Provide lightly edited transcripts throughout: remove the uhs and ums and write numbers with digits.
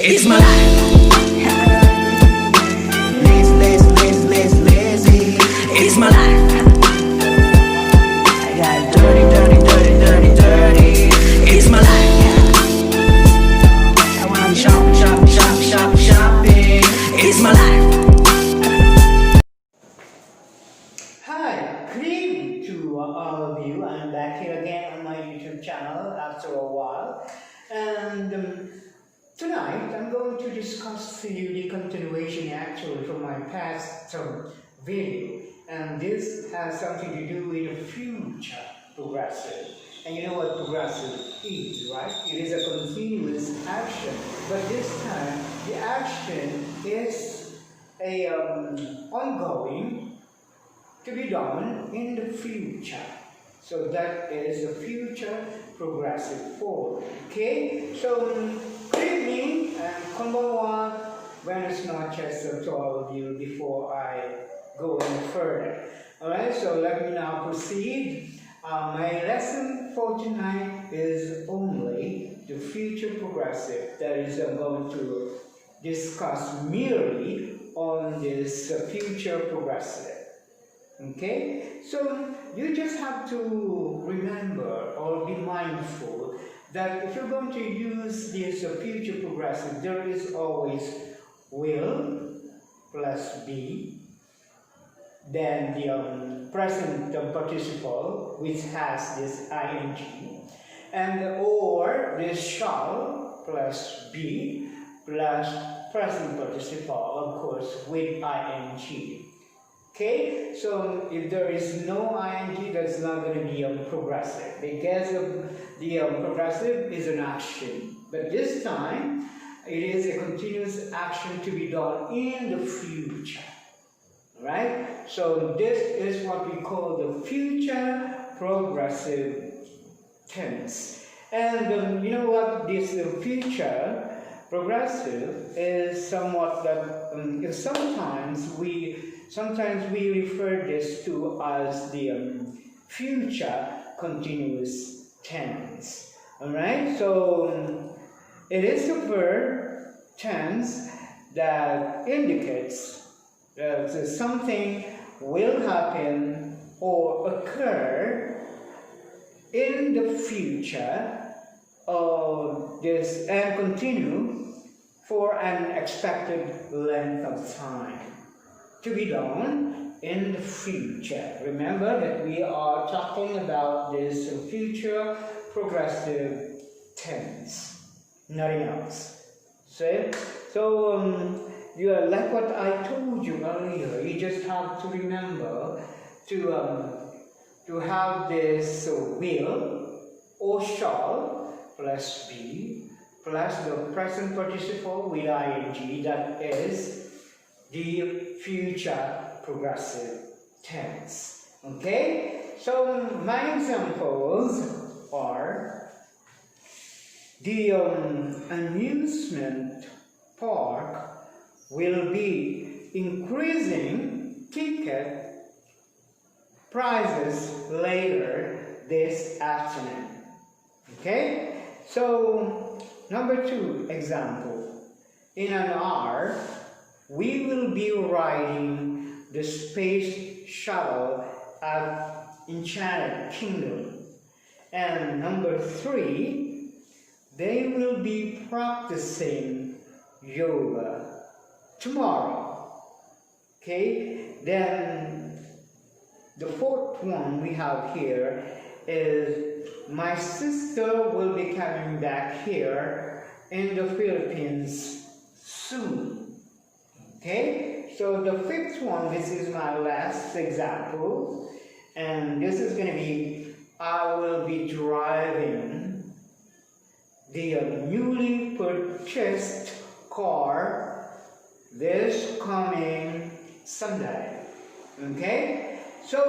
It's my life. Lazy, lazy, lazy, lazy, lazy. It's my life. I got dirty, dirty, dirty, dirty, dirty. It's my life. I wanna shop, shop, shop, shop, shopping. It's my life. Hi, good evening to all of you. I'm back here again on my YouTube channel after a while, and tonight I'm going to discuss to you the continuation actually from my past video, and this has something to do with the future progressive. And you know what progressive is, right? It is a continuous action, but this time the action is a ongoing to be done in the future. So that is the future progressive form. Okay? So, good evening and konbanwa. Buenas noches to all of you before I go any further. Alright, so let me now proceed. My lesson for tonight is only the future progressive. That is, I'm going to discuss merely on this future progressive. Okay, so you just have to remember or be mindful that if you're going to use this future progressive, there is always will plus be, then the present participle which has this ing, and or this shall plus be plus present participle, of course, with ing. Okay, so if there is no ing, that's not going to be progressive, because the progressive is an action. But this time, it is a continuous action to be done in the future. Right? So this is what we call the future progressive tense. And you know what? This future progressive is somewhat that sometimes we refer this to as the future continuous tense. Alright, so it is a verb tense that indicates that something will happen or occur in the future of this and continue for an expected length of time to be done in the future. Remember that we are talking about this future progressive tense, nothing else. So you like what I told you earlier. You just have to remember to have this will or shall plus be plus the present participle with ing, that is the future progressive tense. Okay? So my examples are the amusement park will be increasing ticket prices later this afternoon. Okay? So number 2 example. In an hour, we will be riding the space shuttle at Enchanted Kingdom. And number 3, they will be practicing yoga tomorrow. Okay, then the 4th one we have here is my sister will be coming back here in the Philippines soon. Okay, so the 5th one, this is my last example, and this is going to be I will be driving the newly purchased car this coming Sunday. Okay, so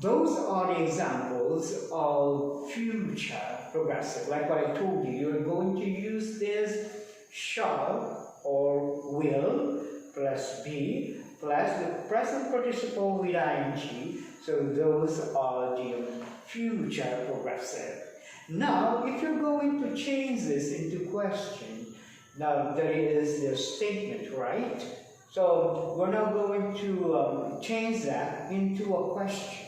those are the examples of future progressive. Like what I told you, you're going to use this shall or will plus be plus the present participle with ing. So those are the future progressive. Now, if you're going to change this into question, now there is the statement, right? So we're now going to change that into a question.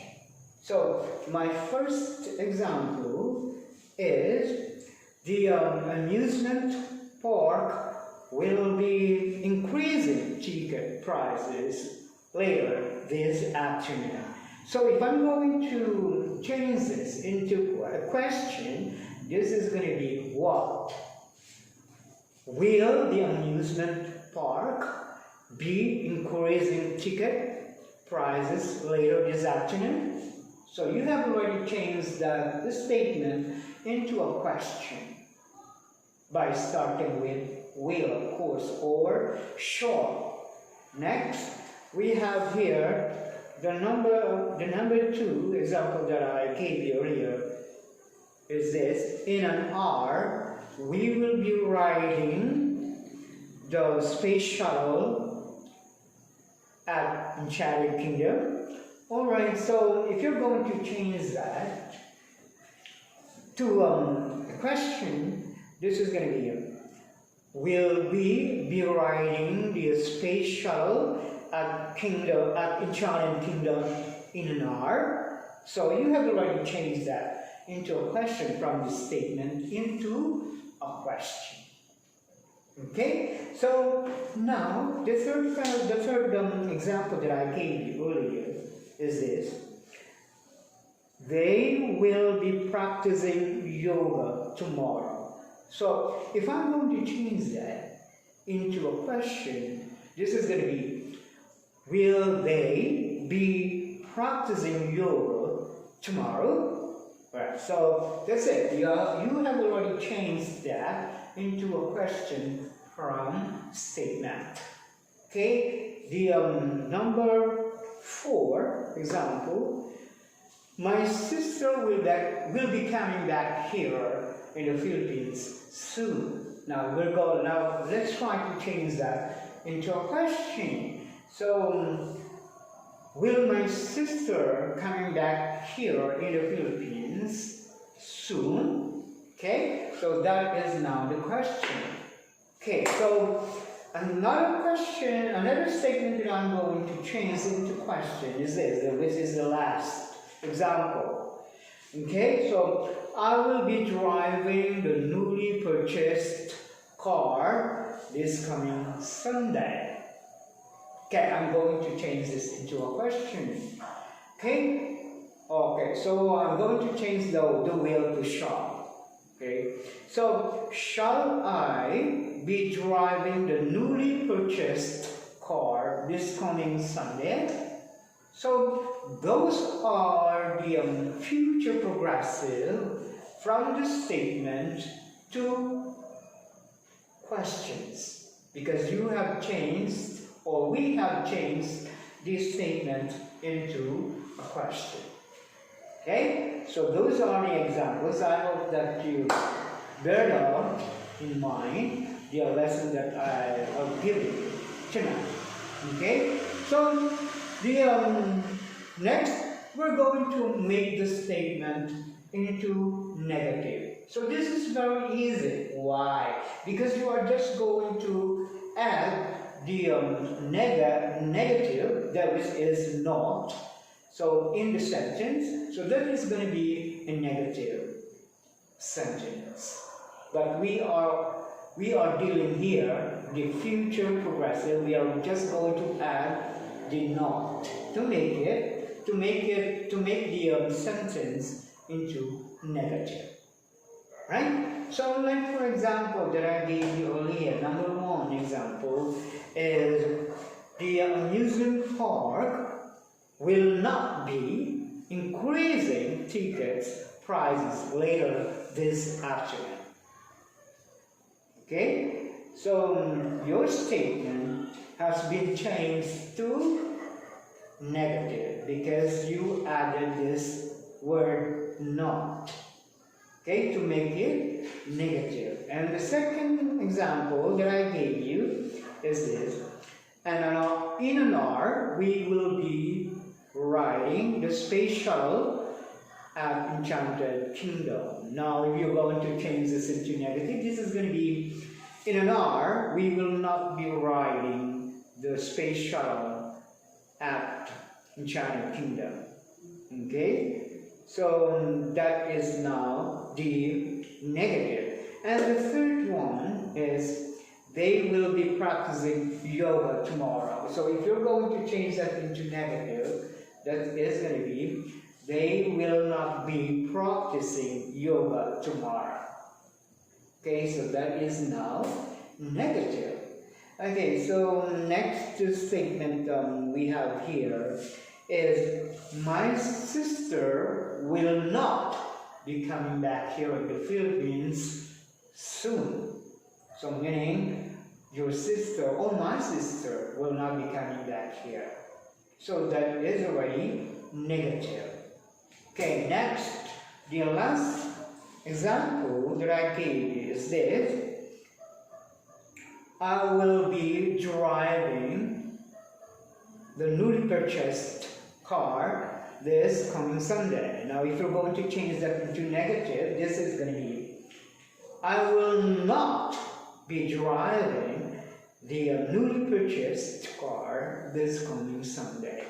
So my first example is the amusement park will be increasing ticket prices later this afternoon. So if I'm going to change this into a question, this is going to be what? Will the amusement park be increasing ticket prices later this afternoon? So you have already changed the statement into a question by starting with will, of course, or shall. Next, we have here the number 2 example that I gave you earlier is this. In an hour, we will be riding the space shuttle at Enchanted Kingdom. Alright, so if you're going to change that to a question, this is going to be will we be riding the space shuttle at Enchanted Kingdom in an hour? So you have already changed that into a question from the statement into a question. Okay, so now the third example that I gave you earlier is this. They will be practicing yoga tomorrow. So if I'm going to change that into a question, this is going to be, will they be practicing yoga tomorrow? Right, so that's it. You have already changed that into a question from statement. Okay, the number 4 example, my sister will be coming back here in the Philippines soon. Now let's try to change that into a question. So will my sister coming back here in the Philippines soon? Okay, so that is now the question. Okay, so another statement that I'm going to change into question is this, which is the last example. Okay, so I will be driving the newly purchased car this coming Sunday. Okay, I'm going to change this into a question. Okay, so I'm going to change the will to shall. Okay, so shall I be driving the newly purchased car this coming Sunday? So those are the future progressive from the statement to questions, because you have changed, or we have changed this statement into a question. Okay, so those are the examples. I hope that you bear in mind the lesson that I have given you tonight. Okay, so the next we're going to make the statement into negative. So this is very easy. Why? Because you are just going to add the negative, that which is not, so in the sentence, so that is going to be a negative sentence. But we are dealing here the future progressive. We are just going to add the not to make the sentence into negative, right? So like for example that I gave you earlier, number 1 example is the amusement park will not be increasing tickets prices later this afternoon. Okay, so your statement has been changed to negative because you added this word not, okay, to make it negative. And the second example that I gave you is this. And in an hour, we will be riding the space shuttle at Enchanted Kingdom. Now, if you're going to change this into negative, this is going to be in an hour. We will not be riding the space shuttle at China Kingdom. Okay, so that is now the negative. And the third one is they will be practicing yoga tomorrow. So if you're going to change that into negative, that is going to be they will not be practicing yoga tomorrow. Okay, so that is now negative. Okay, so next statement we have here is my sister will not be coming back here in the Philippines soon. So meaning your sister or my sister will not be coming back here. So that is already negative. Okay, next, the last example that I gave you is this. I will be driving the newly purchased car this coming Sunday. Now, if you're going to change that into negative, this is going to be I will not be driving the newly purchased car this coming Sunday.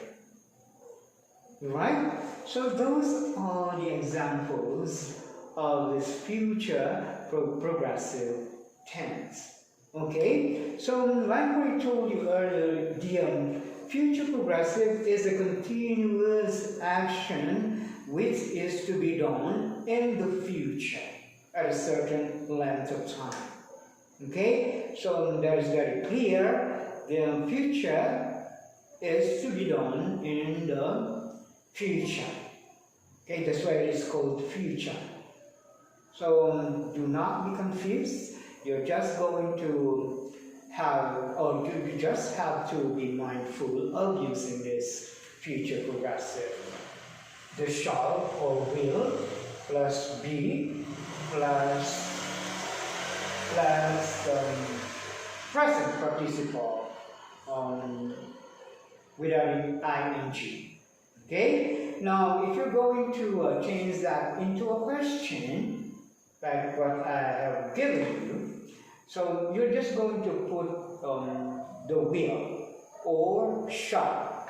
Right? So those are the examples of this future progressive tense. Okay? So like I told you earlier, the future progressive is a continuous action which is to be done in the future at a certain length of time. Okay? So that is very clear. The future is to be done in the future. Okay, that's why it is called future. So do not be confused. You're just going to have, or you just have to be mindful of using this future progressive. The shall or will plus be plus present participle without ing. Okay? Now, if you're going to change that into a question, like what I have given you, so you're just going to put the will or shall.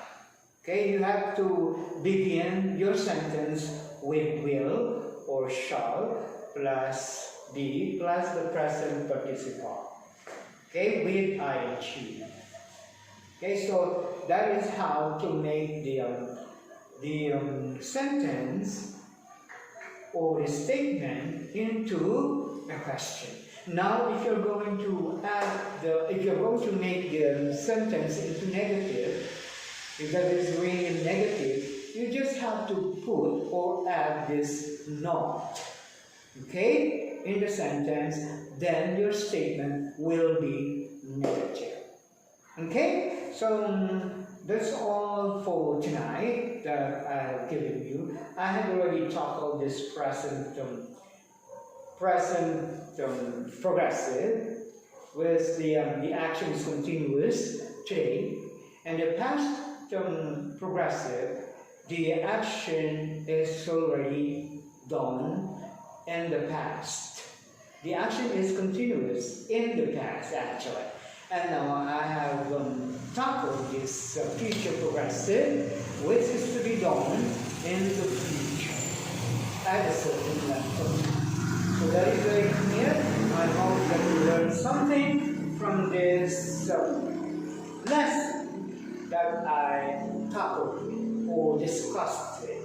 Okay? You have to begin your sentence with will or shall plus be plus the present participle. Okay? With ing. Okay? So that is how to make the sentence or the statement into a question. Now, if you're going to make the sentence into negative, if that is really negative, you just have to put or add this not, okay, in the sentence. Then your statement will be negative. Okay, so that's all for tonight that I have given you. I have already tackled this present progressive with the action is continuous today, and the past progressive, the action is already done in the past. The action is continuous in the past actually. And now I have tackled this future progressive, which is to be done in the future at a certain length. So that is very clear. I hope that you learned something from this lesson that I tackled or discussed today.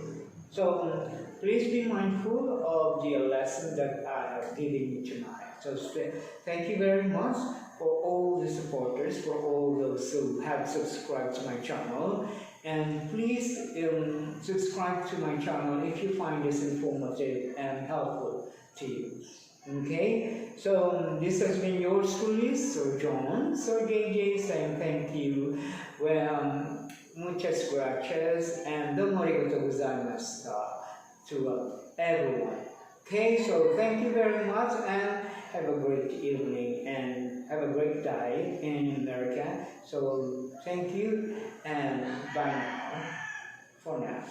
So please be mindful of the lesson that I have given you tonight. So thank you very much for all the supporters, for all those who have subscribed to my channel. And please subscribe to my channel if you find this informative and helpful to you. Okay, so this has been yours truly, Sir John, Sir JJ, saying thank you. Well, muchas gracias and domo arigatou gozaimashita to everyone. Okay, so thank you very much and have a great evening and have a great day in America. So thank you and bye now for now.